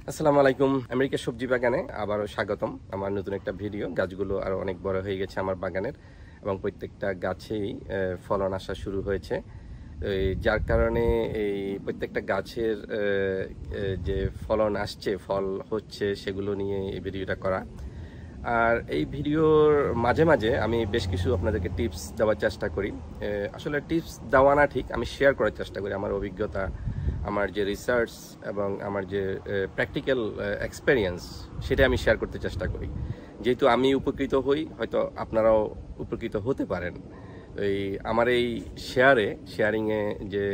আসসালামু আলাইকুম। আমেরিকার সবজি বাগানে আবারও স্বাগতম। আমার নতুন একটা ভিডিও। গাছগুলো আরো অনেক বড় হয়ে গেছে আমার বাগানের এবং প্রত্যেকটা গাছেই ফলন আসা শুরু হয়েছে। যার কারণে এই প্রত্যেকটা গাছের যে ফলন আসছে, ফল হচ্ছে, সেগুলো নিয়ে এই ভিডিওটা করা। আর এই ভিডিওর মাঝে মাঝে আমি বেশ কিছু আপনাদেরকে টিপস দেওয়ার চেষ্টা করি। আসলে টিপস দেওয়া না ঠিক, আমি শেয়ার করার চেষ্টা করি আমার অভিজ্ঞতা, আমার যে রিসার্চ এবং আমার যে প্র্যাকটিক্যাল এক্সপেরিয়েন্স, সেটা আমি শেয়ার করতে চেষ্টা করি। যেহেতু আমি উপকৃত হই, হয়তো আপনারাও উপকৃত হতে পারেন। আমার এই শেয়ারিংয়ে যে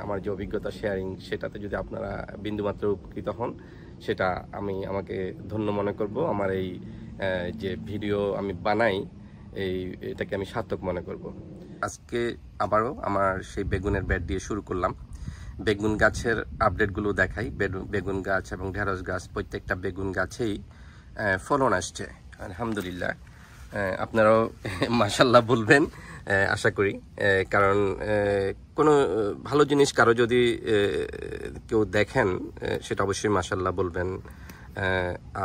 আমার যে অভিজ্ঞতা শেয়ারিং, সেটাতে যদি আপনারা বিন্দুমাত্র উপকৃত হন, সেটা আমাকে ধন্য মনে করব। আমার এই যে ভিডিও আমি বানাই, এটাকে আমি সার্থক মনে করব। আজকে আবারও আমার সেই বেগুনের ব্যাট দিয়ে শুরু করলাম। বেগুন গাছের আপডেটগুলো দেখাই। বেগুন গাছ এবং ঢেঁড়স গাছ, প্রত্যেকটা বেগুন গাছেই ফলন আসছে আলহামদুলিল্লাহ। আপনারাও মাশাল্লাহ বলবেন আশা করি, কারণ কোনো ভালো জিনিস কারো যদি কেউ দেখেন, সেটা অবশ্যই মাশাল্লাহ বলবেন।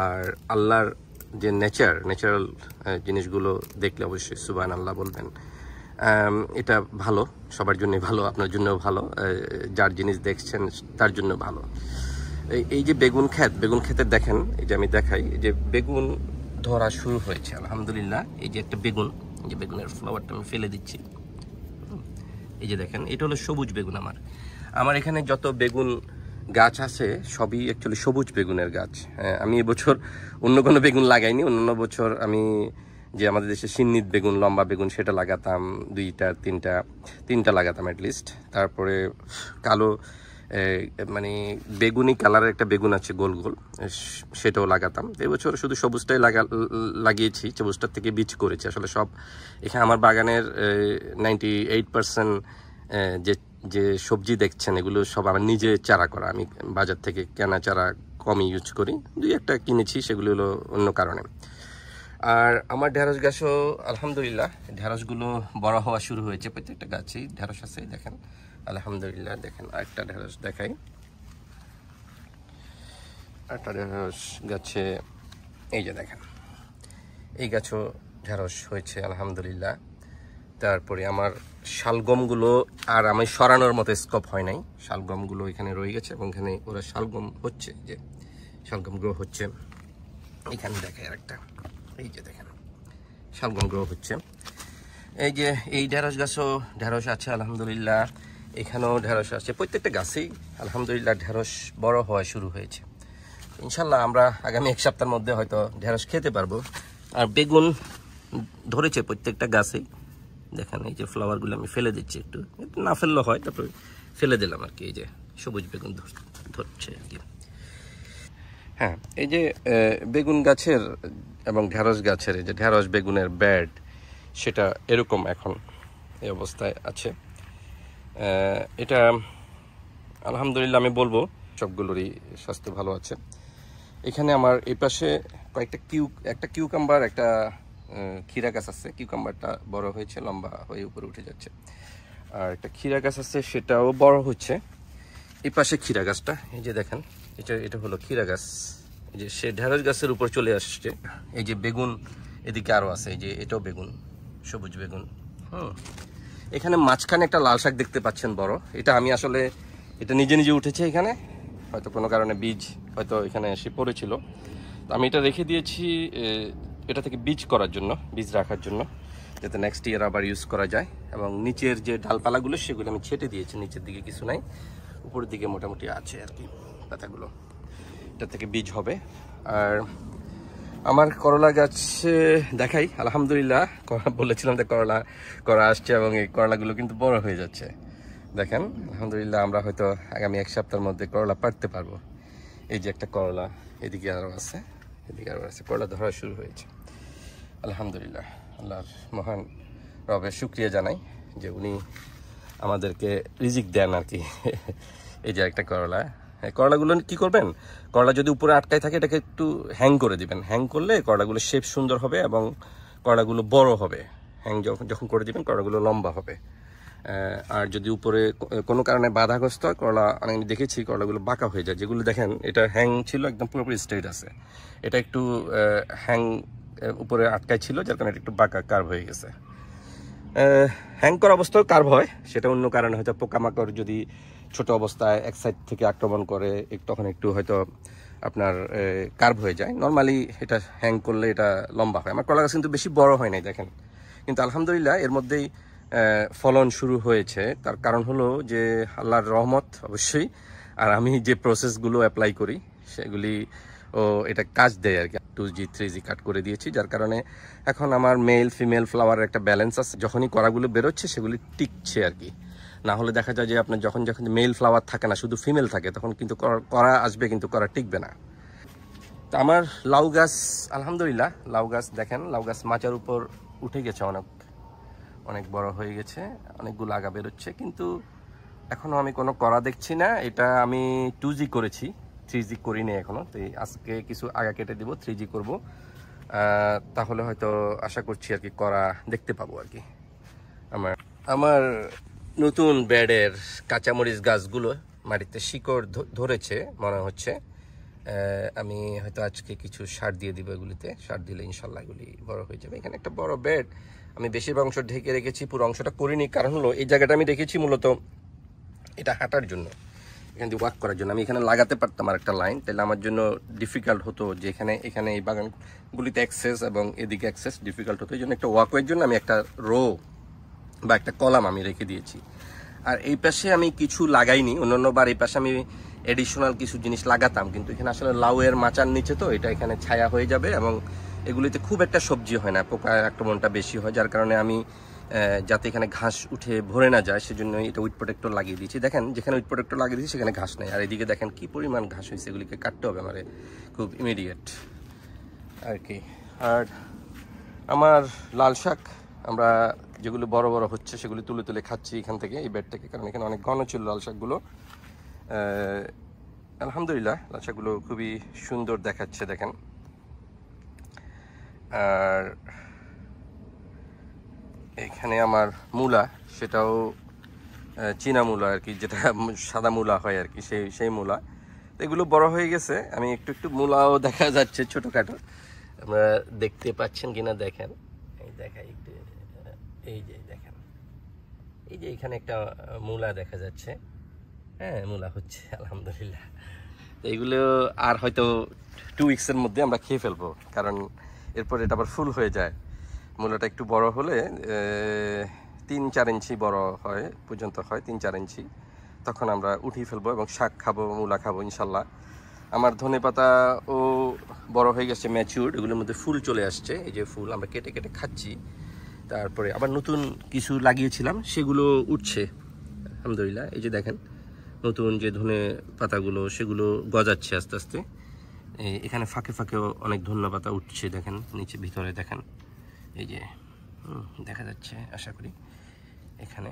আর আল্লাহর যে ন্যাচারাল জিনিসগুলো দেখলে অবশ্যই সুবহানাল্লাহ বলবেন। এটা ভালো, সবার জন্যই ভালো, আপনার জন্যও ভালো, যার জিনিস দেখছেন তার জন্য ভালো। এই যে বেগুন ক্ষেতে দেখেন, এই যে আমি দেখাই, এই যে বেগুন ধরা শুরু হয়েছে আলহামদুলিল্লাহ। এই যে একটা বেগুন, এই যে বেগুনের ফ্লাওয়ারটা আমি ফেলে দিচ্ছি, এই যে দেখেন, এটা হলো সবুজ বেগুন। আমার এখানে যত বেগুন গাছ আছে সবই অ্যাকচুয়ালি সবুজ বেগুনের গাছ। আমি এবছর অন্য কোনো বেগুন লাগাইনি। অন্য বছর আমি যে আমাদের দেশে সিন্নিত বেগুন, লম্বা বেগুন, সেটা লাগাতাম, তিনটা লাগাতাম অ্যাটলিস্ট। তারপরে কালো মানে বেগুনি কালারের একটা বেগুন আছে গোল গোল, সেটাও লাগাতাম। এবছর শুধু সবুজটাই লাগিয়েছি, সবুজটার থেকে বীজ করেছি। আসলে সব এখানে আমার বাগানের 98% যে সবজি দেখছেন, এগুলো সব আমার নিজে চারা করা। আমি বাজার থেকে কেনা চারা কমই ইউজ করি, দুই একটা কিনেছি, সেগুলো হলো অন্য কারণে। আর আমার ঢেঁড়স গাছও আলহামদুলিল্লাহ, ঢেঁড়সগুলো বড় হওয়া শুরু হয়েছে। প্রত্যেকটা গাছেই ঢেঁড়স আছে, দেখেন আলহামদুলিল্লাহ। দেখেন আরেকটা ঢেঁড়স দেখাই, একটা ঢেঁড়স গাছে, এই যে দেখেন, এই গাছও ঢেঁড়স হয়েছে আলহামদুলিল্লাহ। তারপরে আমার শালগমগুলো আর আমি সরানোর মতো স্কোপ হয় নাই, শালগমগুলো এখানে রয়ে গেছে এবং এখানে ওরা শালগম হচ্ছে, যে শালগম গ্রো হচ্ছে। এখানে দেখায় আরেকটা, এই যে দেখেন শালগম গ্রো হচ্ছে। এই যে এই ঢেঁড়স গাছও ঢেঁড়স আছে আলহামদুলিল্লাহ, এখানেও ঢেঁড়স আছে। প্রত্যেকটা গাছেই আলহামদুলিল্লাহ ঢেঁড়স বড় হওয়া শুরু হয়েছে। ইনশাল্লাহ আমরা আগামী এক সপ্তাহের মধ্যে হয়তো ঢেঁড়স খেতে পারবো। আর বেগুন ধরেছে প্রত্যেকটা গাছেই, দেখেন এই যে ফ্লাওয়ারগুলো আমি ফেলে দিচ্ছি, একটু না ফেললে হয়, তারপরে ফেলে দিলাম আর কি। এই যে সবুজ বেগুন ধরছে আর কি। হ্যাঁ, এই যে বেগুন গাছের এবং ঢেঁড়স গাছের, এই যে ঢেঁড়স বেগুনের ব্যাড, সেটা এরকম এখন এই অবস্থায় আছে। এটা আলহামদুলিল্লাহ আমি বলবো সবগুলোরই স্বাস্থ্য ভালো আছে। এখানে আমার এই পাশে একটা কিউকাম্বার, একটা ক্ষীরা গাছ আছে। কিউকাম্বারটা বড় হয়েছে, লম্বা হয়ে উপরে উঠে যাচ্ছে। আর একটা ক্ষীরা গাছ আছে, সেটাও বড় হচ্ছে। এই পাশে ক্ষীরা গাছটা, এই যে দেখেন, এটা হলো ক্ষীরা গাছ। এই যে সে ঢেঁড়স গাছের উপর চলে আসছে। এই যে বেগুন এদিকে আরো আছে, এই যে এটাও বেগুন, সবুজ বেগুন। এখানে মাঝখানে একটা লাল শাক দেখতে পাচ্ছেন বড়, এটা আমি আসলে এটা নিজে উঠেছে এখানে, হয়তো কোনো কারণে বীজ হয়তো এখানে এসে পড়েছিল। তো আমি এটা রেখে দিয়েছি এটা থেকে বীজ রাখার জন্য, যাতে নেক্সট ইয়ার আবার ইউজ করা যায়। এবং নিচের যে ডালপালাগুলো, সেগুলো আমি ছেটে দিয়েছি। নিচের দিকে কিছু নাই, উপরের দিকে মোটামুটি আছে আর কি পাতাগুলো, এটা থেকে বীজ হবে। আর আমার করলা গাছে দেখাই আলহামদুলিল্লাহ, বলেছিলাম যে করলা আসছে এবং এই করলাগুলো কিন্তু বড় হয়ে যাচ্ছে। দেখেন আলহামদুলিল্লাহ, আমরা হয়তো আগামী এক সপ্তাহের মধ্যে করলা পাড়তে পারবো। এই যে একটা করলা, এদিকে আরও আছে, করলা ধরা শুরু হয়েছে আলহামদুলিল্লাহ। আল্লাহর মহান রবের শুকরিয়া জানাই যে উনি আমাদেরকে রিজিক দেন আর কি। এই যে একটা করলাগুলো কি করবেন, করলা যদি উপরে আটকায় থাকে, এটাকে একটু হ্যাং করে দিবেন। হ্যাং করলে করলাগুলো শেপ সুন্দর হবে এবং করলাগুলো বড় হবে। হ্যাং যখন করে দিবেন, করলাগুলো লম্বা হবে। আর যদি উপরে কোনো কারণে বাধাগ্রস্ত হয় করলা, আমি দেখেছি করলাগুলো বাঁকা হয়ে যায়। যেগুলো দেখেন এটা হ্যাং ছিল, একদম পুরোপুরি স্ট্রেট আছে, এটা একটু হ্যাং উপরে আটকায় ছিল, যার কারণে এটা একটু বাঁকা কার্ভ হয়ে গেছে। হ্যাং করা অবস্থায় কার্ভ হয়, সেটা অন্য কারণে হয়তো পোকামাকড় যদি ছোট অবস্থায় এক সাইড থেকে আক্রমণ করে তখন একটু হয়তো আপনার কার্ভ হয়ে যায়। নর্মালি এটা হ্যাং করলে এটা লম্বা হয়। আমার কলা গাছ কিন্তু বেশি বড় হয় নাই দেখেন, কিন্তু আলহামদুলিল্লাহ এর মধ্যেই ফলন শুরু হয়েছে। তার কারণ হলো যে আল্লাহর রহমত অবশ্যই, আর আমি যে প্রসেসগুলো অ্যাপ্লাই করি সেগুলি এটা কাজ দেয় আর কি। 2G 3G কাট করে দিয়েছি, যার কারণে এখন আমার মেল ফিমেল ফ্লাওয়ারের একটা ব্যালেন্স আছে। যখনই করাগুলো বেরোচ্ছে সেগুলি টিকছে আর কি। না হলে দেখা যায় যে আপনার যখন মেল ফ্লাওয়ার থাকে না, শুধু ফিমেল থাকে, তখন কিন্তু করা আসবে কিন্তু করা টিকবে না। তো আমার লাউ গাছ আলহামদুলিল্লাহ, লাউ গাছ দেখেন, লাউ গাছ মাচার উপর উঠে গেছে, অনেক বড় হয়ে গেছে, অনেকগুলো আগা বেরোচ্ছে, কিন্তু এখনো আমি কোনো করা দেখছি না। এটা আমি 2G করেছি, 3G করিনি এখনো। তো আজকে কিছু আগা কেটে দিব, 3G করব, তাহলে হয়তো আশা করছি আর কি করা দেখতে পাবো আর কি। আমার নতুন বেডের কাঁচামরিচ গাছগুলো মাটিতে শিকড় ধরেছে মনে হচ্ছে। আমি হয়তো আজকে কিছু সার দিয়ে দিব এগুলিতে, সার দিলে ইনশাল্লাহ এগুলি বড় হয়ে যাবে। এখানে একটা বড় বেড, আমি বেশিরভাগ অংশ ঢেকে রেখেছি, পুরো অংশটা করিনি। কারণ হলো এই জায়গাটা আমি রেখেছি মূলত এটা হাঁটার জন্য, এখান দিয়ে ওয়াক করার জন্য। আমি এখানে লাগাতে পারতাম আর একটা লাইন, তাহলে আমার জন্য ডিফিকাল্ট হতো যে এখানে এই বাগানগুলিতে অ্যাক্সেস এবং এদিকে অ্যাক্সেস ডিফিকাল্ট হতো। এই জন্য একটা ওয়াকওয়ের জন্য আমি একটা রো বা একটা কলাম আমি রেখে দিয়েছি। আর এই পাশে আমি কিছু লাগাইনি, অন্যান্যবার এই পাশে আমি এডিশনাল কিছু জিনিস লাগাতাম, কিন্তু এখানে আসলে লাউয়ের মাচার নিচে তো এটা এখানে ছায়া হয়ে যাবে এবং এগুলিতে খুব একটা সবজি হয় না, পোকার আক্রমণটা বেশি হয়, যার কারণে আমি যাতে এখানে ঘাস উঠে ভরে না যায় সেজন্য এটা উইড প্রোটেক্টর লাগিয়ে দিয়েছি। দেখেন যেখানে উইড প্রোটেক্টর লাগিয়ে দিয়েছি সেখানে ঘাস নেই, আর এদিকে দেখেন কি পরিমাণ ঘাস হয়েছে, এগুলিকে কাটতে হবে আমার খুব ইমিডিয়েট আর কি। আর আমার লাল শাক আমরা যেগুলো বড় বড় হচ্ছে সেগুলি তুলে তুলে খাচ্ছি এখান থেকে, এই বেড থেকে, কারণ এখানে অনেক ঘন ছিল লাল শাকগুলো। আলহামদুলিল্লাহ লাল শাকগুলো খুবই সুন্দর দেখাচ্ছে দেখেন। আর এখানে আমার মূলা, সেটাও চীনা মূলা আর কি, যেটা সাদা মূলা হয় আর কি, সেই মূলা। এগুলো বড় হয়ে গেছে, আমি একটু মূলাও দেখা যাচ্ছে ছোটোখাটো, আপনারা দেখতে পাচ্ছেন কিনা দেখেন, এই দেখাই একটু, এই যে দেখেন, এই যে এখানে একটা মূলা দেখা যাচ্ছে, হ্যাঁ মূলা হচ্ছে আলহামদুলিল্লাহ। তো এইগুলো আর হয়তো 2 উইক্সের মধ্যে আমরা খেয়ে ফেলবো, কারণ এরপর এটা আবার ফুল হয়ে যায়। মূলাটা একটু বড় হলে 3-4 ইঞ্চি বড় হয় পর্যন্ত হয়, 3-4 ইঞ্চি, তখন আমরা উঠিয়ে ফেলবো এবং শাক খাবো, মূলা খাবো ইনশাল্লাহ। আমার ধনেপাতাও বড় হয়ে গেছে, ম্যাচিউরড, এগুলোর মধ্যে ফুল চলে আসছে, এই যে ফুল আমরা কেটে কেটে খাচ্ছি। তারপরে আবার নতুন কিছু লাগিয়েছিলাম সেগুলো উঠছে আলহামদুলিল্লাহ। এই যে দেখেন নতুন যে ধনে পাতাগুলো সেগুলো গজাচ্ছে আস্তে আস্তে। এখানে ফাঁকে ফাঁকেও অনেক ধনে পাতা উঠছে, দেখেন নিচে ভিতরে দেখেন, এই যে দেখা যাচ্ছে আশা করি এখানে,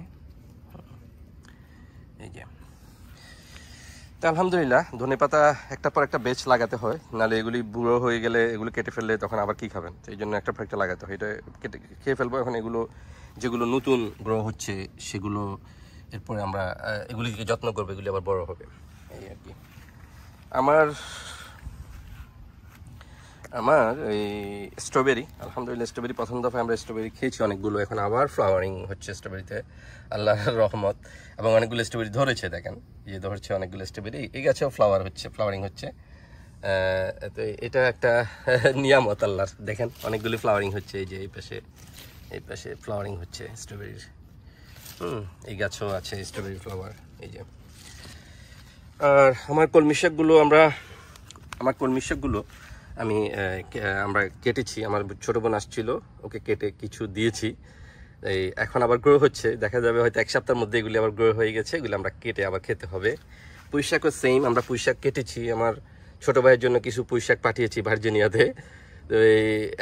এই যে। তো আলহামদুলিল্লাহ ধনে পাতা একটা পর একটা বেচ লাগাতে হয়, নাহলে এগুলি বুড়ো হয়ে গেলে এগুলো কেটে ফেললে তখন আবার কি খাবেন, এই জন্য একটা পর একটা লাগাতে হয়। এটা কেটে খেয়ে ফেলবো এখন। এগুলো যেগুলো নতুন গ্রো হচ্ছে সেগুলো এরপরে আমরা এগুলিকে যত্ন করবো, এগুলি আবার বড় হবে এই আর কি। আমার এই স্ট্রবেরি, আলহামদুলিল্লাহ স্ট্রবেরি প্রথম দফায় আমরা স্ট্রবেরি খেয়েছি অনেকগুলো, এখন আবার ফ্লাওয়ারিং হচ্ছে স্ট্রবেরিতে আল্লাহর রহমত, এবং অনেকগুলো স্ট্রবেরি ধরেছে দেখেন, যে ধরছে অনেকগুলো স্ট্রবেরি, এই গাছেও ফ্লাওয়ারিং হচ্ছে। তো এটা একটা নিয়ামত আল্লাহর, দেখেন অনেকগুলি ফ্লাওয়ারিং হচ্ছে, এই যে এই পাশে ফ্লাওয়ারিং হচ্ছে স্ট্রবেরির, এই গাছও আছে স্ট্রবেরি ফ্লাওয়ার, এই যে। আর আমার কলমি শাকগুলো আমরা কেটেছি, আমার ছোট বোন আসছিল, ওকে কেটে কিছু দিয়েছি, এই এখন আবার গ্রো হচ্ছে, দেখা যাবে হয়তো 1 সপ্তাহের মধ্যে এগুলি আবার গ্রো হয়ে গেছে, এগুলো আমরা কেটে আবার খেতে হবে। পুঁই শাকও সেম, আমরা পুঁই শাক কেটেছি, আমার ছোট ভাইয়ের জন্য কিছু পুঁই শাক পাঠিয়েছি ভার্জিনিয়াতে, তো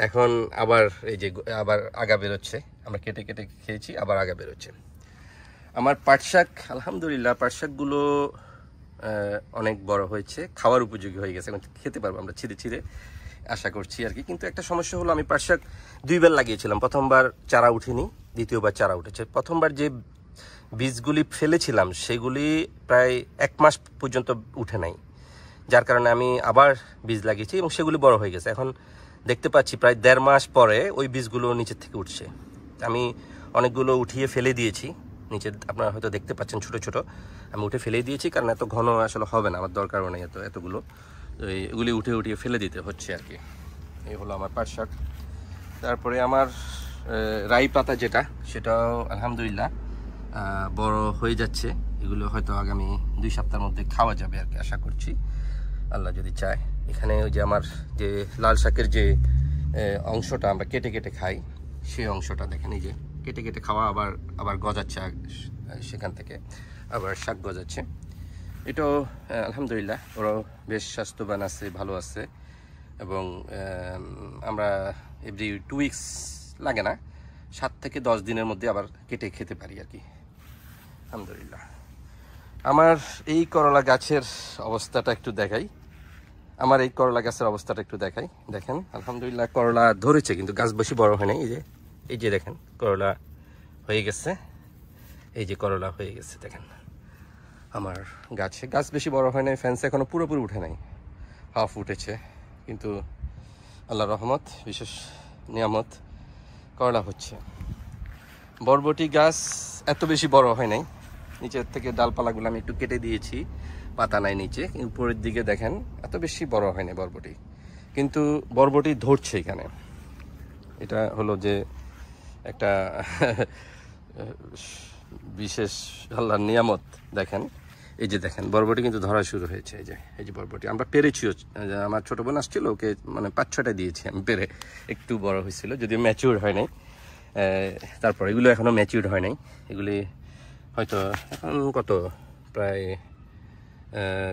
এখন আবার এই যে আবার আগা বেরোচ্ছে, আমরা কেটে কেটে খেয়েছি, আবার আগা বেরোচ্ছে। আমার পাট শাক আলহামদুলিল্লাহ, পাট শাকগুলো অনেক বড় হয়েছে, খাওয়ার উপযোগী হয়ে গেছে, এখন খেতে পারবো আমরা ছিঁড়ে ছিঁড়ে, আশা করছি আর কি। কিন্তু একটা সমস্যা হলো, আমি পাট শাক 2 বার লাগিয়েছিলাম, প্রথমবার চারা উঠেনি, দ্বিতীয়বার চারা উঠেছে। প্রথমবার যে বীজগুলি ফেলেছিলাম সেগুলি প্রায় 1 মাস পর্যন্ত উঠে নাই, যার কারণে আমি আবার বীজ লাগিয়েছি এবং সেগুলি বড় হয়ে গেছে। এখন দেখতে পাচ্ছি প্রায় 1.5 মাস পরে ওই বীজগুলো নিচের থেকে উঠছে। আমি অনেকগুলো উঠিয়ে ফেলে দিয়েছি নিচে, আপনারা হয়তো দেখতে পাচ্ছেন ছোট ছোট, আমি উঠে ফেলে দিয়েছি, কারণ এত ঘন আসলে হবে না, আমার দরকারও নেই এতগুলো। এগুলি উঠিয়ে ফেলে দিতে হচ্ছে আর কি। এই হলো আমার পাট শাক। তারপরে আমার রাই পাতা যেটা, সেটাও আলহামদুলিল্লাহ বড় হয়ে যাচ্ছে। এগুলো হয়তো আগামী 2 সপ্তাহের মধ্যে খাওয়া যাবে আর কি, আশা করছি, আল্লাহ যদি চায়। এখানে ওই যে আমার যে লাল শাকের যে অংশটা আমরা কেটে কেটে খাই, সেই অংশটা দেখেন, এই যে কেটে কেটে খাওয়া, আবার গজাচ্ছে সেখান থেকে আবার শাক গজাচ্ছে। এটাও আলহামদুলিল্লাহ ওরাও বেশ স্বাস্থ্যবান আছে, ভালো আছে। এবং আমরা এভরি 2 উইকস লাগে না, 7 থেকে 10 দিনের মধ্যে আবার কেটে খেতে পারি আর কি, আলহামদুলিল্লাহ। আমার এই করলা গাছের অবস্থাটা একটু দেখাই, দেখেন আলহামদুলিল্লাহ করলা ধরেছে, কিন্তু গাছ বেশি বড় হয় নাই। এই যে দেখেন করলা হয়ে গেছে, এই যে করলা হয়ে গেছে দেখেন আমার গাছে। গাছ বেশি বড় হয় নাই, ফ্যান্স এখনো পুরোপুরি উঠে নাই, হাফ উঠেছে, কিন্তু আল্লাহর রহমত, বিশেষ নিয়ামত, করলা হচ্ছে। বরবটি গাছ এত বেশি বড় হয় নাই, নিচের থেকে ডালপালাগুলো আমি একটু কেটে দিয়েছি, পাতা নাই নিচে, উপরের দিকে দেখেন এত বেশি বড় হয় নাই বরবটি, কিন্তু বরবটি ধরছে এখানে। এটা হলো যে একটা বিশেষ আল্লাহর নিয়ামত। দেখেন এই যে দেখেন বরবটি কিন্তু ধরা শুরু হয়েছে, এই যে বরবটি আমরা পেরেছিও। আমার ছোট বোন আসছিল, ওকে মানে 5-6টা দিয়েছি আমি পেরে, একটু বড় হয়েছিল, যদিও ম্যাচিউর হয় নাই। তারপর এগুলো এখনো ম্যাচিউর হয় নাই, এগুলি হয়তো এখন কত প্রায়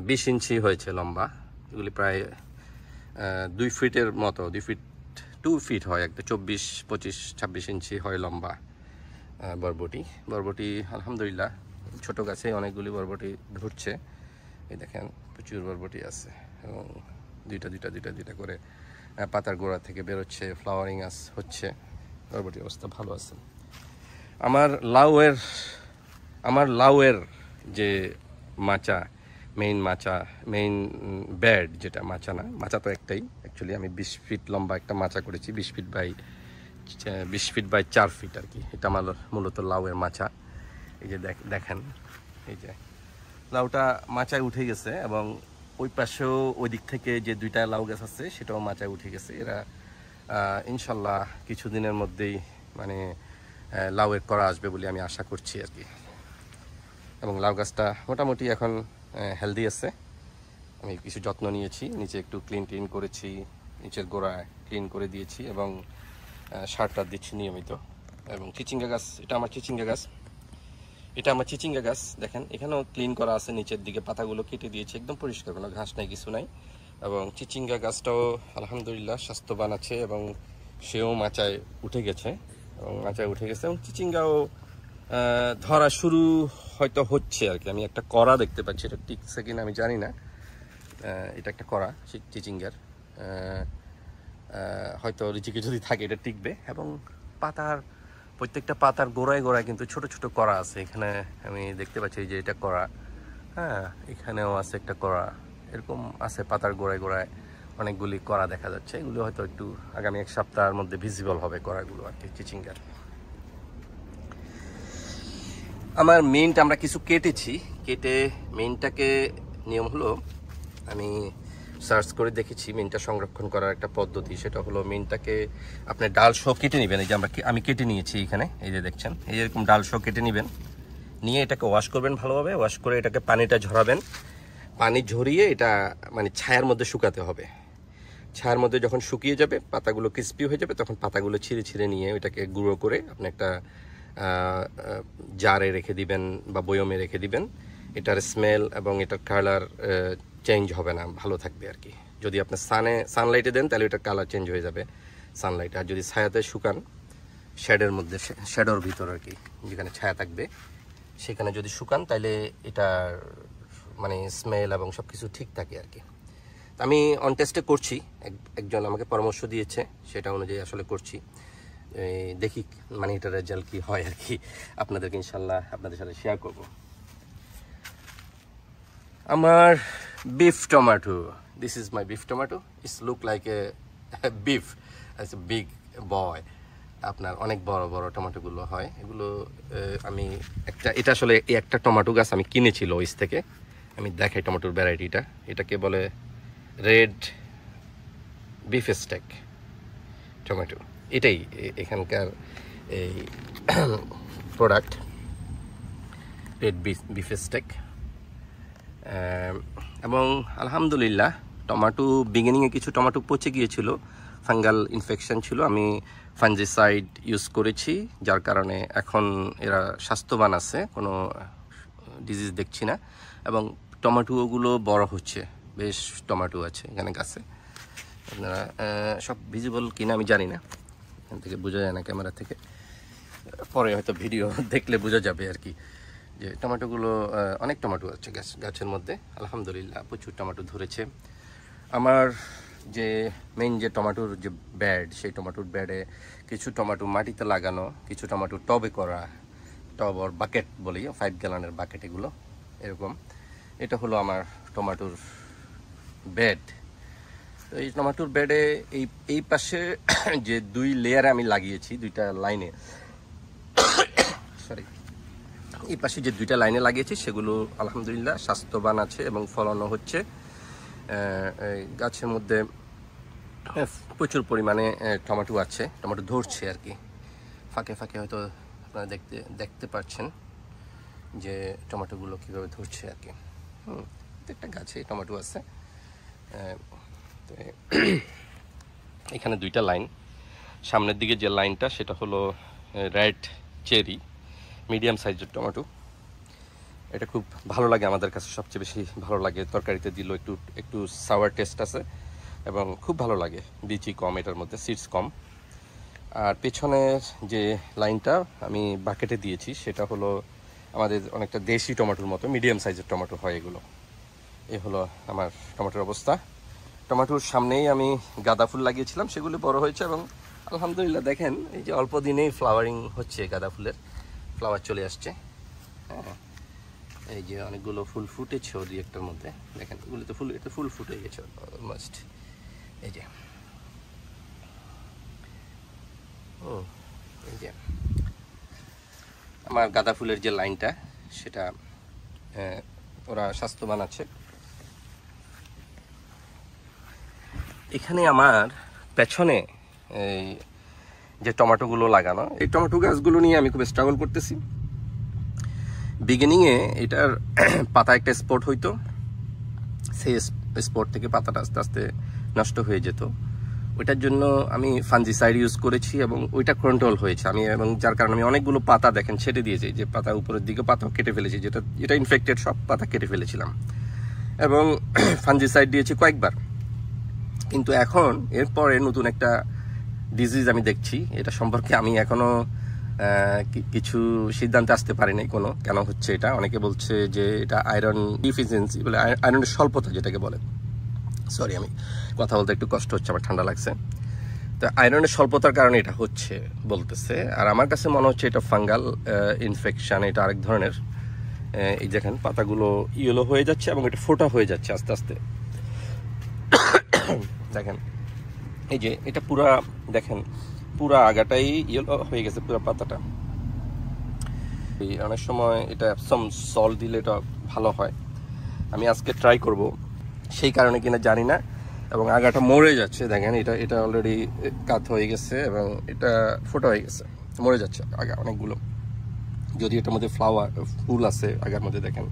20 ইঞ্চি হয়েছে লম্বা। এগুলি প্রায় 2 ফিটের মতো, 2 ফিট হয়, একটা 24-25-26 ইঞ্চি হয় লম্বা বরবটি। আলহামদুলিল্লাহ ছোট গাছে অনেকগুলি বরবটি ধরছে, এই দেখেন প্রচুর বরবটি আছে, এবং দুইটা করে পাতার গোড়া থেকে বেরোচ্ছে, ফ্লাওয়ারিং হচ্ছে, বরবটির অবস্থা ভালো আছে। আমার লাউয়ের যে মাচা, মেইন বেড, যেটা মাচা না, মাচা তো একটাই অ্যাকচুয়ালি, আমি 20 ফিট লম্বা একটা মাচা করেছি, 20 ফিট বাই 4 ফিট আর কি। এটা আমার মূলত লাউয়ের মাচা। এই যে দেখেন, এই যে লাউটা মাচায় উঠে গেছে, এবং ওই পাশেও ওই দিক থেকে যে 2টা লাউ গাছ আছে সেটাও মাচায় উঠে গেছে। এরা ইনশাল্লাহ কিছুদিনের মধ্যেই মানে লাউয়ের করা আসবে বলে আমি আশা করছি আর কি। এবং লাউ গাছটা মোটামুটি এখন হেলদি আছে। আমি কিছু যত্ন নিয়েছি, নিচে একটু ক্লিন করেছি, নিচের গোড়া ক্লিন করে দিয়েছি, এবং সারটা দিচ্ছি নিয়মিত। এবং চিচিঙ্গা গাছ, এটা আমার চিচিঙ্গা গাছ, দেখেন এখানেও ক্লিন করা আছে, নিচের দিকে পাতাগুলো কেটে দিয়েছি, একদম পরিষ্কার, কোনো ঘাস নাই, কিছু নাই। এবং চিচিঙ্গা গাছটাও আলহামদুলিল্লাহ স্বাস্থ্যবান আছে, এবং সেও মাচায় উঠে গেছে, এবং চিচিঙ্গাও ধরা শুরু হয়তো হচ্ছে আর কি। আমি একটা কড়া দেখতে পাচ্ছি, এটা টিকছে কিনা আমি জানি না। এটা একটা কড়া চিচিঙ্গার, হয়তো রিজিকে যদি থাকে এটা টিকবে। এবং প্রত্যেকটা পাতার গোড়ায় কিন্তু ছোট ছোট কড়া আছে। এখানে আমি দেখতে পাচ্ছি যে এটা কড়া, হ্যাঁ এখানেও আছে একটা কড়া, এরকম আছে পাতার গোড়ায় অনেকগুলি কড়া দেখা যাচ্ছে। এগুলো হয়তো একটু আগামী 1 সপ্তাহের মধ্যে ভিজিবল হবে কড়াগুলো আর কি, চিচিঙ্গার। আমার মেইনটা আমরা কিছু কেটে মেইনটাকে নিয়ম হলো, আমি সার্চ করে দেখেছি মেইনটা সংরক্ষণ করার একটা পদ্ধতি, সেটা হলো মেইনটাকে আপনার ডাল সহ কেটে নেবেন। এই যে আমি কেটে নিয়েছি এখানে, এই যে দেখছেন, এই এরকম ডাল সহ কেটে নেবেন, নিয়ে এটাকে ওয়াশ করবেন ভালোভাবে, ওয়াশ করে এটাকে পানিটা ঝরাবেন, পানি ঝরিয়ে এটা মানে ছায়ার মধ্যে শুকাতে হবে। ছায়ার মধ্যে যখন শুকিয়ে যাবে, পাতাগুলো ক্রিস্পি হয়ে যাবে, তখন পাতাগুলো ছিঁড়ে নিয়ে ওইটাকে গুঁড়ো করে আপনি একটা জারে রেখে দিবেন বা বয়মে রেখে দিবেন। এটার স্মেল এবং এটার কালার চেঞ্জ হবে না, ভালো থাকবে আর কি। যদি আপনি সানলাইটে দেন তাহলে এটার কালার চেঞ্জ হয়ে যাবে সানলাইটে, আর যদি ছায়াতে শুকান, শ্যাডোর ভিতর আর কি, যেখানে ছায়া থাকবে সেখানে যদি শুকান, তাহলে এটার মানে স্মেল এবং সব কিছু ঠিক থাকে আর কি। আমি অন টেস্টে করছি, একজন আমাকে পরামর্শ দিয়েছে, সেটা অনুযায়ী আসলে করছি। দেখি মানে এটার রেজাল্ট কি হয় আর কি, আপনাদেরকে ইনশাল্লাহ আপনাদের সাথে শেয়ার করব। আমার beef tomato, this is my beef tomato, it's look like a beef, it's a big boy। আপনার অনেক বড় বড় টমেটোগুলো হয় এগুলো। আমি এটা আসলে একটা টমেটো গাছ আমি কিনেছি লইস থেকে। আমি দেখাই টমেটোর ভ্যারাইটিটা, এটাকে বলে রেড বিফস্টেক টমেটো, এটাই এখানকার এই প্রোডাক্ট, রেড বিফস্টেক। এবং আলহামদুলিল্লাহ টমেটো বিগিনিংয়ে কিছু টমেটো পচে গিয়েছিল, ফাঙ্গাল ইনফেকশন ছিল, আমি ফাঞ্জিসাইড ইউজ করেছি, যার কারণে এখন এরা স্বাস্থ্যবান আছে, কোনো ডিজিজ দেখছি না। এবং টমেটোগুলো বড় হচ্ছে, বেশ টমেটো আছে এখানে গাছে। আপনারা সব ভিজিবল কিনা আমি জানি না, এখান থেকে বোঝা যায় না ক্যামেরা থেকে, পরে হয়তো ভিডিও দেখলে বোঝা যাবে আর কি, যে টমেটোগুলো অনেক টমেটো আছে গাছের মধ্যে। আলহামদুলিল্লাহ প্রচুর টমেটো ধরেছে। আমার যে মেইন যে টমেটোর যে ব্যাড, সেই টমেটোর ব্যাডে কিছু টমেটো মাটিতে লাগানো, কিছু টমেটো টবে করা, টব আর বাকেট বলি, 5 গ্যালনের বাকেট এগুলো এরকম। এটা হলো আমার টমেটোর বেড। তো এই টমেটোর বেডে এই পাশে যে 2 লেয়ারে আমি লাগিয়েছি, 2টা লাইনে, সরি, এই পাশে যে 2টা লাইনে লাগিয়েছি সেগুলো আলহামদুলিল্লাহ স্বাস্থ্যবান আছে এবং ফলনও হচ্ছে। গাছের মধ্যে প্রচুর পরিমাণে টমেটো আছে, টমেটো ধরছে আর কি। ফাঁকে ফাঁকে হয়তো আপনারা দেখতে পাচ্ছেন যে টমেটোগুলো কীভাবে ধরছে আর কি। প্রত্যেকটা গাছে টমেটো আছে। এখানে 2টা লাইন, সামনের দিকে যে লাইনটা সেটা হলো রেড চেরি, মিডিয়াম সাইজের টমেটো। এটা খুব ভালো লাগে আমাদের কাছে, সবচেয়ে বেশি ভালো লাগে, তরকারিতে দিলেও একটু সাওয়ার টেস্ট আছে এবং খুব ভালো লাগে, বিচি কম এটার মধ্যে, সিডস কম। আর পেছনের যে লাইনটা আমি বাকেটে দিয়েছি সেটা হলো আমাদের অনেকটা দেশি টমেটোর মতো, মিডিয়াম সাইজের টমেটো হয় এগুলো। এই হলো আমার টমেটোর অবস্থা। টমেটোর সামনেই আমি গাঁদা ফুল লাগিয়েছিলাম, সেগুলো বড় হয়েছে এবং আলহামদুলিল্লাহ দেখেন এই যে অল্প দিনেই ফ্লাওয়ারিং হচ্ছে, গাঁদা ফুলের ফ্লাওয়ার চলে আসছে। হ্যাঁ, এই যে অনেকগুলো ফুল ফুটেছে 2-1টার মধ্যে, দেখেন এগুলো তো ফুল ফুটে গেছে অলমোস্ট। এই যে এই যে আমার গাঁদা ফুলের যে লাইনটা সেটা ওরা স্বাস্থ্যবান আছে। এখানে আমার পেছনে এই যে টমেটোগুলো লাগানো, এই টমেটো গাছগুলো নিয়ে আমি খুব স্ট্রাগল করতেছি। বিগিনিংয়ে এটার পাতা একটা স্পট হইতো, সেই স্পট থেকে পাতাটা আস্তে আস্তে নষ্ট হয়ে যেত। ওইটার জন্য আমি ফাঞ্জিসাইড ইউজ করেছি এবং ওইটা কন্ট্রোল হয়েছে আমি, এবং যার কারণে আমি অনেকগুলো পাতা দেখেন ছেটে দিয়েছি, যে পাতা উপরের দিকে পাতাও কেটে ফেলেছি, যেটা ইনফেক্টেড সব পাতা কেটে ফেলেছিলাম এবং ফাঞ্জিসাইড দিয়েছি কয়েকবার। কিন্তু এখন এরপরে নতুন একটা ডিজিজ আমি দেখছি, এটা সম্পর্কে আমি এখনো কিছু সিদ্ধান্তে আসতে পারি নাই কোনো, কেন হচ্ছে এটা। অনেকে বলছে যে এটা আয়রন ডিফিসিয়েন্সি বলে, আয়রনের স্বল্পতা যেটাকে বলে। সরি, আমি কথা বলতে একটু কষ্ট হচ্ছে, আমার ঠান্ডা লাগছে। তো আয়রনের স্বল্পতার কারণে এটা হচ্ছে বলতেছে, আর আমার কাছে মনে হচ্ছে এটা ফাঙ্গাল ইনফেকশন, এটা আরেক ধরনের। এই দেখেন পাতাগুলো ইয়েলো হয়ে যাচ্ছে এবং এটা ফোটা হয়ে যাচ্ছে আস্তে আস্তে। দেখেন এই যে এটা পুরা, দেখেন পুরা আগাটাই ইয়েলো হয়ে গেছে, পুরা পাতাটা। অনেক সময় এটা অ্যাপসম সল্ট দিলে এটা ভালো হয়, আমি আজকে ট্রাই করব, সেই কারণে কিনা জানি না। এবং আগাটা মরে যাচ্ছে, দেখেন এটা অলরেডি কাত হয়ে গেছে এবং এটা ফোটা হয়ে গেছে, মরে যাচ্ছে আগা অনেকগুলো। যদি এটার মধ্যে ফুল আছে আগার মধ্যে, দেখেন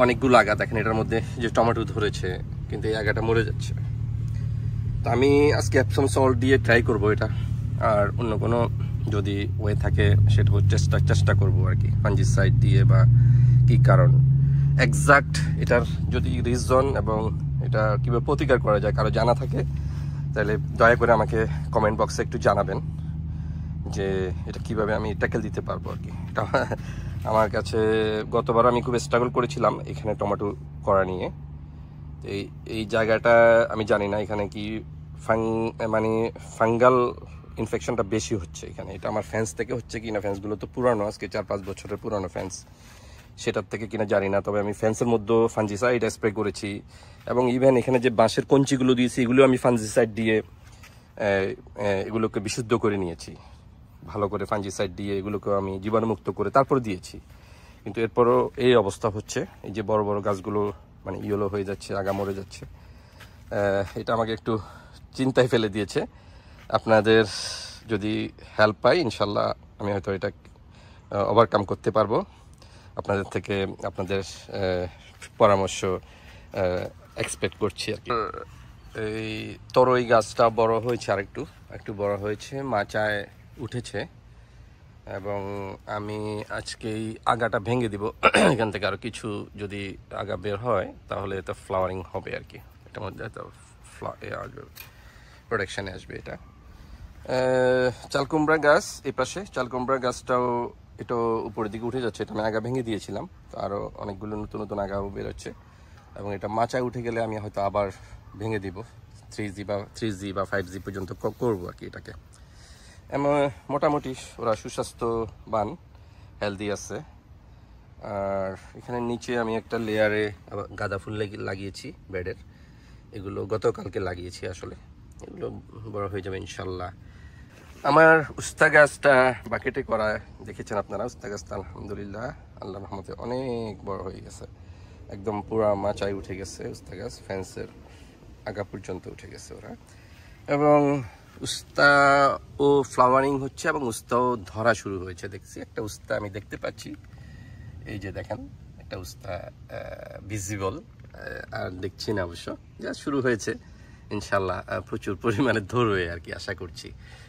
অনেকগুলো আগা, দেখেন এটার মধ্যে যে টমেটো ধরেছে, কিন্তু এই আগাটা মরে যাচ্ছে। তো আমি আজকে অ্যাপসম সল্ট দিয়ে ট্রাই করব এটা, আর অন্য কোনো যদি ওয়ে থাকে সেটা চেষ্টা করবো আর কি, ফাঞ্জিসাইড দিয়ে বা কি কারণ এক্সাক্ট এটার যদি রিজন এবং এটা কীভাবে প্রতিকার করা যায় কারো জানা থাকে, তাহলে দয়া করে আমাকে কমেন্ট বক্সে একটু জানাবেন যে এটা কিভাবে আমি ট্যাকেল দিতে পারবো আর কি। এটা আমার কাছে গতবার আমি খুব স্ট্রাগল করেছিলাম এখানে টমেটো করা নিয়ে। এই জায়গাটা আমি জানি না এখানে কি ফাঙ্গাল ইনফেকশনটা বেশি হচ্ছে এখানে। এটা আমার ফ্যান্স থেকে হচ্ছে কিনা, ফ্যান্সগুলো তো পুরানো, আজকে 4-5 বছরের পুরানো ফ্যান্স, সেটার থেকে কিনা জানি না। তবে আমি ফ্যান্সের মধ্যে ফাঞ্জিসাইড স্প্রে করেছি, এবং ইভেন এখানে যে বাঁশের কঞ্চিগুলো দিয়েছি এগুলো আমি ফাঞ্জিসাইড দিয়ে এগুলোকে বিশুদ্ধ করে নিয়েছি, ভালো করে ফাঞ্জিসাইড দিয়ে এগুলোকে আমি জীবাণুমুক্ত করে তারপর দিয়েছি। কিন্তু এরপরও এই অবস্থা হচ্ছে, এই যে বড় বড় গাছগুলো মানে ইয়েলো হয়ে যাচ্ছে, আগা মরে যাচ্ছে। এটা আমাকে একটু চিন্তায় ফেলে দিয়েছে। আপনাদের যদি হেল্প পাই ইনশাল্লাহ আমি হয়তো এটা ওভারকাম করতে পারবো। আপনাদের থেকে আপনাদের পরামর্শ এক্সপেক্ট করছি আর কি। এই তরই গাছটা বড় হয়েছে, আর একটু বড় হয়েছে, মাচায় উঠেছে, এবং আমি আজকে এই আগাটা ভেঙে দিব। এখান থেকে আরও কিছু যদি আগা বের হয় তাহলে তো ফ্লাওয়ারিং হবে আর কি, এটার মধ্যে তো প্রোডাকশানে আসবে। এটা চালকুমড়া গাছ, এই পাশে চালকুমড়া গাছটাও এটা উপরের দিকে উঠে যাচ্ছে, এটা আমি আগা ভেঙে দিয়েছিলাম, তো আরও অনেকগুলো নতুন নতুন আগাও বেরোচ্ছে, এবং এটা মাচায় উঠে গেলে আমি হয়তো আবার ভেঙে দিব, 3G বা 5G পর্যন্ত করবো আর কি এটাকে। মোটামুটি ওরা সুস্বাস্থ্যবান, হেলদি আছে। আর এখানে নিচে আমি একটা লেয়ারে গাঁদা ফুল লাগিয়েছি বেডের, এগুলো গতকালকে লাগিয়েছি আসলে, এগুলো বড় হয়ে যাবে ইনশাল্লাহ। আমার উস্তা গাছটা বাকেটে করা দেখেছেন আপনারা, উস্তা গাছটা আলহামদুলিল্লাহ আল্লাহর রহমতে অনেক বড় হয়ে গেছে, একদম পুরা মাচায় উঠে গেছে উস্তা গাছ, ফ্যান্সের আগা পর্যন্ত উঠে গেছে ওরা। এবং উস্তা ও ফ্লাওয়ারিং হচ্ছে এবং উস্তাও ধরা শুরু হয়েছে, দেখছি একটা উস্তা আমি দেখতে পাচ্ছি, এই যে দেখেন একটা উস্তা ভিজিবল, আর দেখছি না অবশ্য, যা শুরু হয়েছে ইনশাল্লাহ প্রচুর পরিমাণে ধরবে আর কি আশা করছি,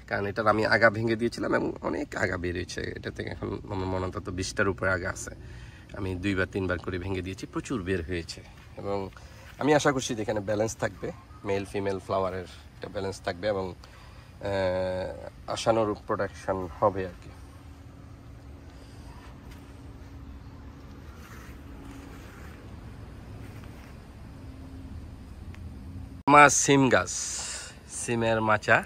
কারণ এটার আমি আগা ভেঙে দিয়েছিলাম এবং অনেক আগা বেরিয়েছে, এটা থেকে এখন আমার মনে অন্তত 20টার উপরে আগা আছে, আমি 2-3 বার করে ভেঙে দিয়েছি, প্রচুর বের হয়েছে। এবং আমি আশা করছি যে এখানে ব্যালেন্স থাকবে, মেল ফিমেল ফ্লাওয়ারের একটা ব্যালেন্স থাকবে, এবং আশানুরূপ প্রোডাকশন হবে আর কি। আমার সিম গাছ, সিমের মাচা,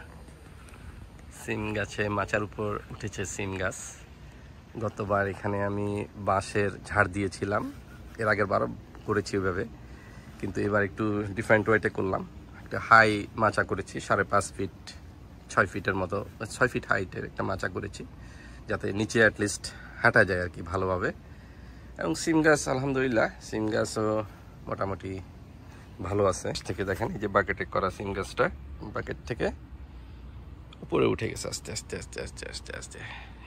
সিম গাছে মাচার উপর উঠেছে সিম গাছ। গতবার এখানে আমি বাঁশের ঝাড় দিয়েছিলাম, এর আগের বারও করেছি ওইভাবে, কিন্তু এবার একটু ডিফারেন্ট ওয়েতে করলাম, একটা হাই মাচা করেছি, 5.5 ফিট 6 ফিটের মতো, 6 ফিট হাইটের একটা মাচা করেছি, যাতে নিচে অ্যাটলিস্ট হাঁটা যায় আর কি ভালোভাবে। এবং সিম গাছ আলহামদুলিল্লাহ, সিম গাছও মোটামুটি ভালো আছে। থেকে দেখেন এই যে বাকেটে করা সিম গাছটা বাকেট থেকে উপরে উঠে গেছে আস্তে আস্তে আস্তে আস্তে আস্তে আস্তে।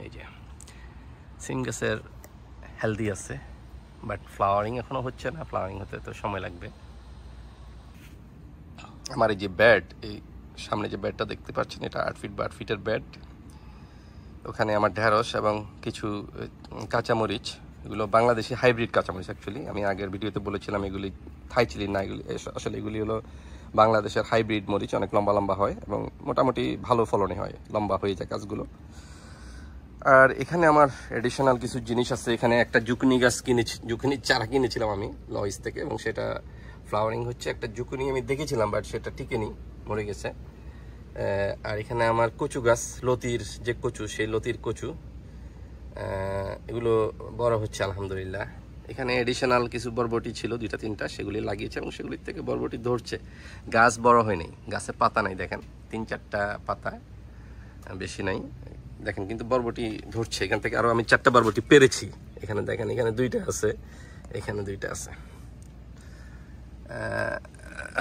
এই যে সিম গাছের হেলদি আছে, বাট ফ্লাওয়ারিং এখনো হচ্ছে না, ফ্লাওয়ারিং হতে তো সময় লাগবে। আমার এই যে বেড, এই সামনে যে বেডটা দেখতে পাচ্ছেন, এটা 8 ফিট বা 8 ফিটের বেড, ওখানে আমার ঢেঁড়স এবং কিছু কাঁচামরিচ, এগুলো বাংলাদেশি হাইব্রিড কাঁচামরিচ অ্যাকচুয়ালি, আমি আগের ভিডিওতে বলেছিলাম এগুলি থাই চিলি না, এগুলি আসলে এগুলি হলো বাংলাদেশের হাইব্রিড মরিচ, অনেক লম্বা লম্বা হয় এবং মোটামুটি ভালো ফলনে হয়, লম্বা হয়ে যায় গাছগুলো। আর এখানে আমার এডিশনাল কিছু জিনিস আছে, এখানে একটা জুকনি গাছ কিনেছি, জুকনির চারা কিনেছিলাম আমি লয়েস থেকে, এবং সেটা ফ্লাওয়ারিং হচ্ছে। একটা জুকনি আমি দেখেছিলাম বাট সেটা টিকেনি, মরে গেছে। আর এখানে আমার কচু গাছ, লতির যে কচু, সেই লতির কচু, এগুলো বড় হচ্ছে আলহামদুলিল্লাহ। এখানে এডিশনাল কিছু বরবটি ছিল 2-3টা, সেগুলি লাগিয়েছে এবং সেগুলির থেকে বরবটি ধরছে। গাছ বড় হয়নি, গাছে পাতা নাই, দেখেন 3-4টা পাতা, বেশি নাই দেখেন, কিন্তু বরবটি ধরছে। এখান থেকে আরও আমি 4টা বরবটি পেরেছি, এখানে দেখেন, এখানে 2টা আছে, এখানে 2টা আছে,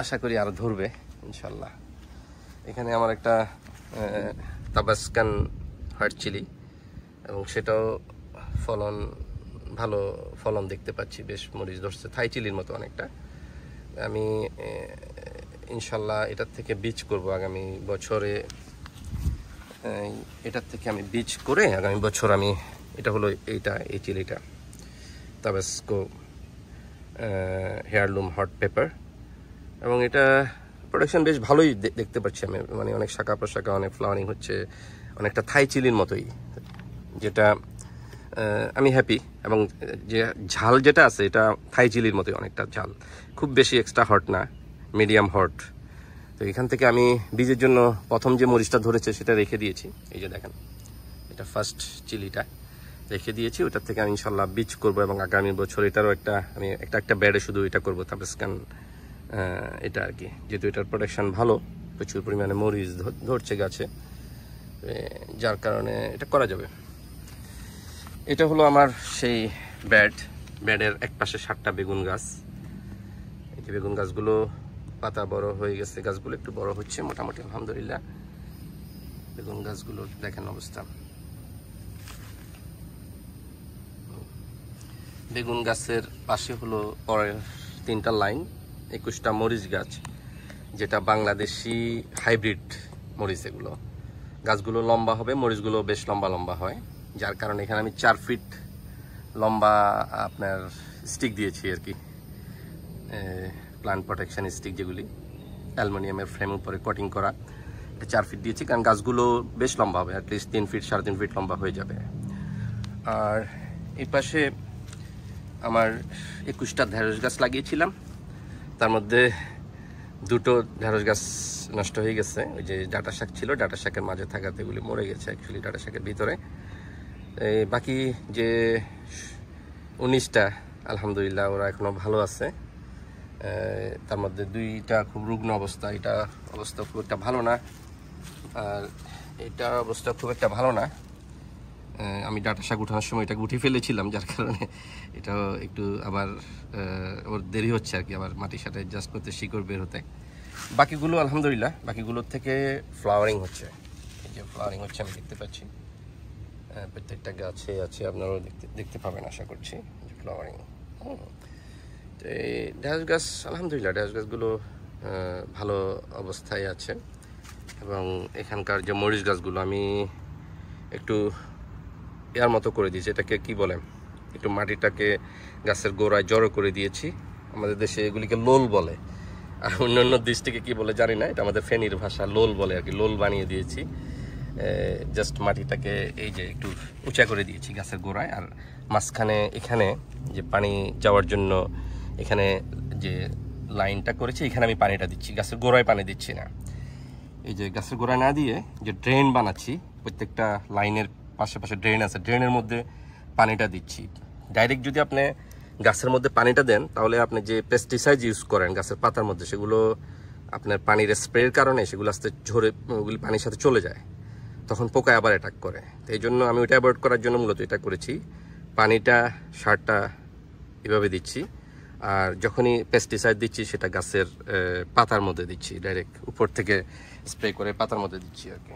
আশা করি আরও ধরবে ইনশাল্লাহ। এখানে আমার একটা তাবাসকান হোয়াইট চিলি, এবং সেটাও ভালো ফলন দেখতে পাচ্ছি, বেশ মরিচ ধরছে, থাই চিলির মতো অনেকটা। আমি ইনশাল্লাহ এটার থেকে বীজ করব আগামী বছরে, এটার থেকে আমি বীজ করে আগামী বছর আমি, এটা হলো এই চিলিটা তাবাসকো হেয়ারলুম হট পেপার, এবং এটা প্রোডাকশন বেশ ভালোই দেখতে পাচ্ছি আমি, মানে অনেক শাখা প্রশাখা, অনেক ফ্লাওয়ারিং হচ্ছে, অনেকটা থাই চিলির মতোই, যেটা আমি হ্যাপি। এবং যে ঝাল যেটা আছে এটা থাই চিলির মতোই অনেকটা ঝাল, খুব বেশি এক্সট্রা হট না, মিডিয়াম হট। তো তো এখান থেকে আমি বীজের জন্য প্রথম যে মরিচটা ধরেছে সেটা রেখে দিয়েছি। এই যে দেখেন, এটা ফার্স্ট চিলিটা রেখে দিয়েছি। ওটার থেকে আমি ইনশাল্লাহ বীজ করবো এবং আগামী বছর এটারও আমি একটা ব্যাডে শুধু এটা করবো, তারপরে স্ক্যান এটা আর কি। যেহেতু এটার প্রোডাকশন ভালো, প্রচুর পরিমাণে মরিচ ধরছে গাছে, যার কারণে এটা করা যাবে। এটা হলো আমার সেই ব্যাডের এক পাশে 7টা বেগুন গাছ। এই যে বেগুন গাছগুলো পাতা বড় হয়ে গেছে, গাছগুলো একটু বড় হচ্ছে মোটামুটি আলহামদুলিল্লাহ। বেগুন গাছগুলোর দেখেন অবস্থা। বেগুন গাছের পাশে হলো পরের 3টা লাইন 21টা মরিচ গাছ, যেটা বাংলাদেশি হাইব্রিড মরিচ। এগুলো গাছগুলো লম্বা হবে, মরিচগুলো বেশ লম্বা লম্বা হয়, যার কারণে এখানে আমি 4 ফিট লম্বা আপনার স্টিক দিয়েছি আর কি, প্লান্ট প্রোটেকশন স্টিক, যেগুলি অ্যালুমিনিয়ামের ফ্রেম উপরে কোটিং করা। 4 ফিট দিয়েছি কারণ গাছগুলো বেশ লম্বা হবে, অ্যাটলিস্ট 3 ফিট 3.5 ফিট লম্বা হয়ে যাবে। আর এই পাশে আমার 21টা ঢেঁড়স গাছ লাগিয়েছিলাম, তার মধ্যে 2টো ঢেঁড়স গাছ নষ্ট হয়ে গেছে। ওই যে ডাঁটা শাক ছিল, ডাঁটা শাকের মাঝে থাকাতে এগুলি মরে গেছে অ্যাকচুয়ালি ডাঁটা শাকের ভিতরে। বাকি যে 19টা আলহামদুলিল্লাহ ওরা এখনো ভালো আছে। তার মধ্যে 2টা খুব রুগ্ন অবস্থা, এটা অবস্থা খুব একটা ভালো না, আর এটার অবস্থা খুব একটা ভালো না। আমি ডাঁটা শাক উঠানোর সময় এটাকে উঠে ফেলেছিলাম, যার কারণে এটা একটু আবার ওর দেরি হচ্ছে আর কি, আবার মাটির সাথে অ্যাডজাস্ট করতে, শিকড় বের হতে। বাকিগুলো আলহামদুলিল্লাহ, বাকিগুলোর থেকে ফ্লাওয়ারিং হচ্ছে। এই যে ফ্লাওয়ারিং হচ্ছে আমি দেখতে পাচ্ছি, প্রত্যেকটা গাছে আছে, আপনারাও দেখতে পাবেন আশা করছি যে ফ্লাওয়ারিং। তো এই ঢেঁড়স গাছ আলহামদুলিল্লাহ, ঢেঁড়স গাছগুলো ভালো অবস্থায় আছে। এবং এখানকার যে মরিচ গাছগুলো আমি একটু এর মতো করে দিয়েছি, এটাকে কি বলে, একটু মাটিটাকে গাছের গোড়ায় জড়ো করে দিয়েছি। আমাদের দেশে এগুলিকে লোল বলে, আর অন্যান্য দেশ থেকে কি বলে জানি না, এটা আমাদের ফেনীর ভাষা, লোল বলে আর কি। লোল বানিয়ে দিয়েছি, জাস্ট মাটিটাকে এই যে একটু উঁচা করে দিয়েছি গাছের গোড়ায়। আর মাঝখানে এখানে যে পানি যাওয়ার জন্য এখানে যে লাইনটা করেছি, এখানে আমি পানিটা দিচ্ছি, গাছের গোড়ায় পানি দিচ্ছি না। এই যে গাছের গোড়ায় না দিয়ে যে ড্রেন বানাচ্ছি, প্রত্যেকটা লাইনের পাশে পাশে ড্রেন আছে, ড্রেনের মধ্যে পানিটা দিচ্ছি। ডাইরেক্ট যদি আপনি গাছের মধ্যে পানিটা দেন, তাহলে আপনি যে পেস্টিসাইড ইউজ করেন গাছের পাতার মধ্যে, সেগুলো আপনার পানির স্প্রের কারণে সেগুলো আস্তে ঝরে ওগুলি পানির সাথে চলে যায়, তখন পোকায় আবার অ্যাটাক করে। তো এই জন্য আমি ওইটা অ্যাভয়েড করার জন্য মূলত এটা করেছি, পানিটা সারটা এভাবে দিচ্ছি। আর যখনই পেস্টিসাইড দিচ্ছি সেটা গাছের পাতার মধ্যে দিচ্ছি, ডাইরেক্ট উপর থেকে স্প্রে করে পাতার মধ্যে দিচ্ছি আর কি।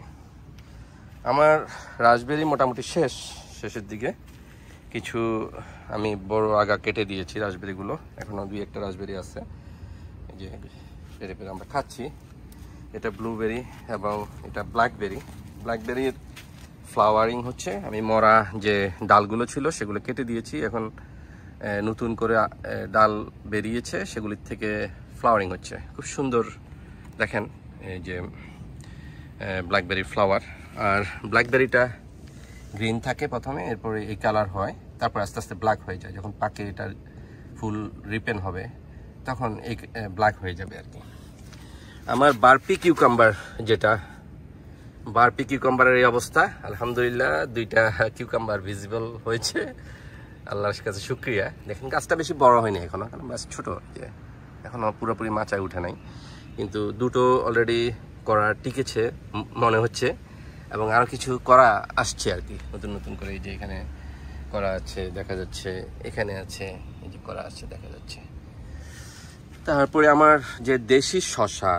আমার রাসবেরি মোটামুটি শেষের দিকে। কিছু আমি বড় আগা কেটে দিয়েছি রাসবেরিগুলো, এখনও 2-1টা রাসবেরি আছে, এই যে পেরে পেরে আমরা খাচ্ছি। এটা ব্লুবেরি এবং এটা ব্ল্যাকবেরির ফ্লাওয়ারিং হচ্ছে। আমি মরা যে ডালগুলো ছিল সেগুলো কেটে দিয়েছি, এখন নতুন করে ডাল বেরিয়েছে, সেগুলির থেকে ফ্লাওয়ারিং হচ্ছে, খুব সুন্দর দেখেন। এই যে ব্ল্যাকবেরি ফ্লাওয়ার, আর ব্ল্যাকবেরিটা গ্রিন থাকে প্রথমে, এরপরে এই কালার হয়, তারপর আস্তে আস্তে ব্ল্যাক হয়ে যায়। যখন পাকে এটা ফুল রিপেন হবে তখন এই ব্ল্যাক হয়ে যাবে আর কি। আমার বারপি কিউকাম্বারের এই অবস্থা আলহামদুলিল্লাহ। 2টা কিউকাম্বার ভিজিবল হয়েছে, আল্লাহর কাছে শুকরিয়া। দেখেন গাছটা বেশি বড় হয়নি এখনো, কারণ গাছ ছোট, এখনো পুরোপুরি মাচায় উঠে নাই, কিন্তু 2টো অলরেডি করা টিকেছে মনে হচ্ছে, এবং আরও কিছু করা আসছে আর কি, নতুন নতুন করে। এই যে এখানে করা আছে দেখা যাচ্ছে, এখানে আছে, এই যে করা আছে দেখা যাচ্ছে। তারপরে আমার যে দেশি শসা,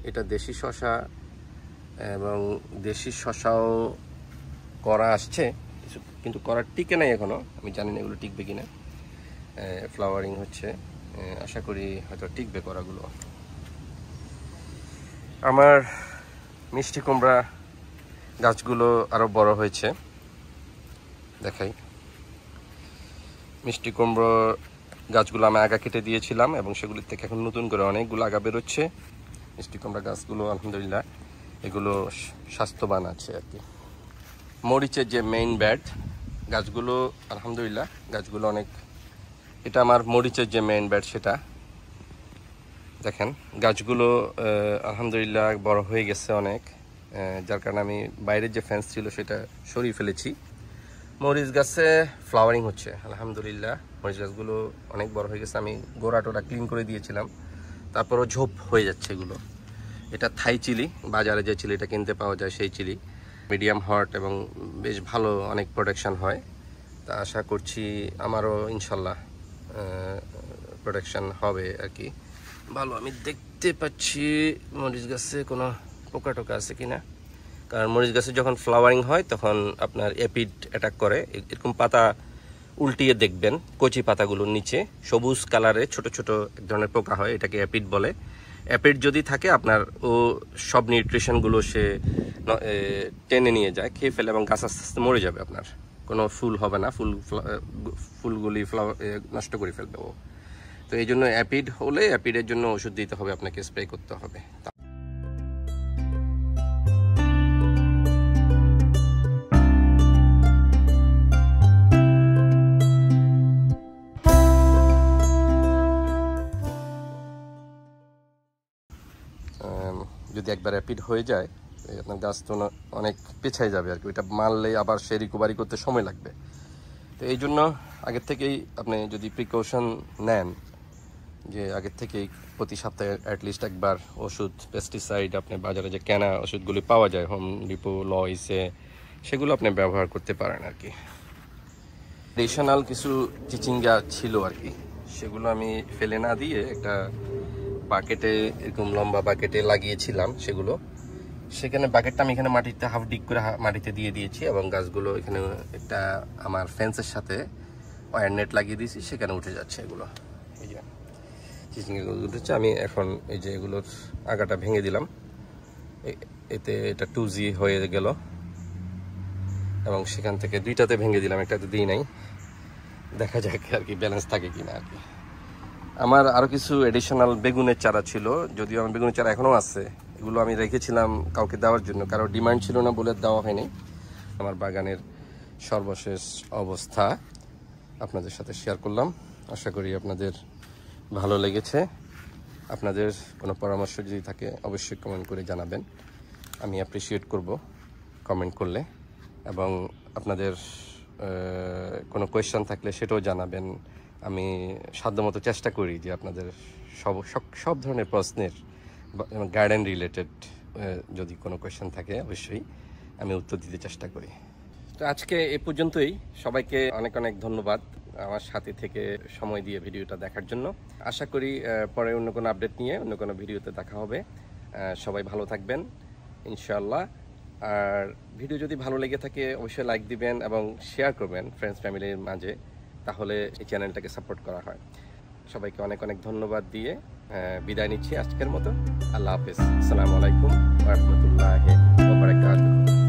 এটা দেশি শসা, এবং দেশি শসাও করা আসছে, কিন্তু করার টিকে নাই এখনো, আমি জানি না এগুলো টিকবে কিনা। ফ্লাওয়ারিং হচ্ছে, আশা করি হয়তো টিকবে করাগুলো। আমার মিষ্টি কুমড়া গাছগুলো আরো বড় হয়েছে, দেখাই। মিষ্টি কুমড়ো গাছগুলো আমি আগা কেটে দিয়েছিলাম, এবং সেগুলির থেকে এখন নতুন করে অনেকগুলো আগা বেরোচ্ছে। মিষ্টি কুমড়া গাছগুলো আলহামদুলিল্লাহ এগুলো স্বাস্থ্যবান আছে আর কি। মরিচের যে মেইন ব্যাড গাছগুলো আলহামদুলিল্লাহ, গাছগুলো অনেক, এটা আমার মরিচের যে মেইন ব্যাড সেটা দেখেন গাছগুলো আলহামদুলিল্লাহ বড় হয়ে গেছে অনেক, যার কারণে আমি বাইরের যে ফেন্স ছিল সেটা সরিয়ে ফেলেছি। মরিচ গাছে ফ্লাওয়ারিং হচ্ছে আলহামদুলিল্লাহ। মরিচ গাছগুলো অনেক বড় হয়ে গেছে, আমি গোড়া টোড়া ক্লিন করে দিয়েছিলাম, তারপরও ঝোপ হয়ে যাচ্ছে এগুলো। এটা থাই চিলি, বাজারে যে চিলিটা কিনতে পাওয়া যায় সেই চিলি, মিডিয়াম হট এবং বেশ ভালো, অনেক প্রোডাকশান হয়। তা আশা করছি আমারও ইনশাল্লাহ প্রোডাকশান হবে আর কি ভালো। আমি দেখতে পাচ্ছি মরিচ গাছে কোনো পোকা টোকা আছে কিনা, কারণ মরিচ গাছে যখন ফ্লাওয়ারিং হয় তখন আপনার অ্যাপিড অ্যাটাক করে। এরকম পাতা উল্টিয়ে দেখবেন, কচি পাতাগুলোর নিচে সবুজ কালারে ছোট ছোট এক ধরনের পোকা হয়, এটাকে অ্যাপিড বলে। অ্যাপিড যদি থাকে আপনার ও সব নিউট্রিশনগুলো সে টেনে নিয়ে যায়, খেয়ে ফেলে এবং গাছ আস্তে আস্তে মরে যাবে, আপনার কোনো ফুল হবে না, ফুলগুলি ফ্লাওয়ার নষ্ট করে ফেলবে ও। তো এই জন্য অ্যাপিড হলে অ্যাপিডের জন্য ওষুধ দিতে হবে, আপনাকে স্প্রে করতে হবে। যদি একবার অ্যাপিড হয়ে যায় আপনার গাছ তো অনেক পেছায় যাবে আর কি, ওইটা মারলে আবার সে রিকভারি করতে সময় লাগবে। তো এই জন্য আগের থেকেই আপনি যদি প্রিকশন নেন, যে আগের থেকেই প্রতি সপ্তাহে অ্যাটলিস্ট একবার ওষুধ, পেস্টিসাইড আপনি বাজারে যে কেনা ওষুধগুলি পাওয়া যায় হোম ডিপো, লয়েসে, সেগুলো আপনি ব্যবহার করতে পারেন আর কি। এডিশনাল কিছু চিচিঙ্গা ছিল আর কি, সেগুলো আমি ফেলে না দিয়ে একটা বাকেটে, এরকম লম্বা বাকেটে লাগিয়েছিলাম সেগুলো। সেখানে বাকেটটা আমি এখানে মাটিতে হাফ ডিগ করে মাটিতে দিয়ে দিয়েছি এবং গাছগুলো এখানে একটা আমার ফেন্সের সাথে ওয়্যার নেট লাগিয়ে দিয়েছি, সেখানে উঠে যাচ্ছে এগুলো। এই যে চিচিঙ্গাগুলো উঠেছে, আমি এখন এই যে এগুলোর আগাটা ভেঙে দিলাম, এতে এটা 2G হয়ে গেল এবং সেখান থেকে দুইটাতে ভেঙে দিলাম, একটাতে দিই নাই, দেখা যাক আর কি ব্যালেন্স থাকে কিনা আর কি। আমার আরও কিছু এডিশনাল বেগুনের চারা ছিল, যদিও আমার বেগুনের চারা এখনও আছে, এগুলো আমি রেখেছিলাম কাউকে দেওয়ার জন্য, কারো ডিমান্ড ছিল না বলে দেওয়া হয়নি। আমার বাগানের সর্বশেষ অবস্থা আপনাদের সাথে শেয়ার করলাম, আশা করি আপনাদের ভালো লেগেছে। আপনাদের কোনো পরামর্শ যদি থাকে অবশ্যই কমেন্ট করে জানাবেন, আমি অ্যাপ্রিসিয়েট করব কমেন্ট করলে। এবং আপনাদের কোনো কোয়েশ্চেন থাকলে সেটাও জানাবেন, আমি সাধ্যমতো চেষ্টা করি যে আপনাদের সব ধরনের প্রশ্নের গার্ডেন রিলেটেড যদি কোনো কোয়েশ্চেন থাকে অবশ্যই আমি উত্তর দিতে চেষ্টা করি। তো আজকে এ পর্যন্তই, সবাইকে অনেক অনেক ধন্যবাদ আমার সাথে থেকে সময় দিয়ে ভিডিওটা দেখার জন্য। আশা করি পরে অন্য কোনো আপডেট নিয়ে অন্য কোনো ভিডিওতে দেখা হবে। সবাই ভালো থাকবেন ইনশাআল্লাহ। আর ভিডিও যদি ভালো লেগে থাকে অবশ্যই লাইক দিবেন এবং শেয়ার করবেন ফ্রেন্ডস ফ্যামিলির মাঝে, তাহলে এই চ্যানেলটাকে সাপোর্ট করা হয়। সবাইকে অনেক অনেক ধন্যবাদ দিয়ে বিদায় নিচ্ছি আজকের মতো। আল্লাহ হাফেজ, আসসালামু আলাইকুম ওয়া রাহমাতুল্লাহি ওয়া বারাকাতুহু।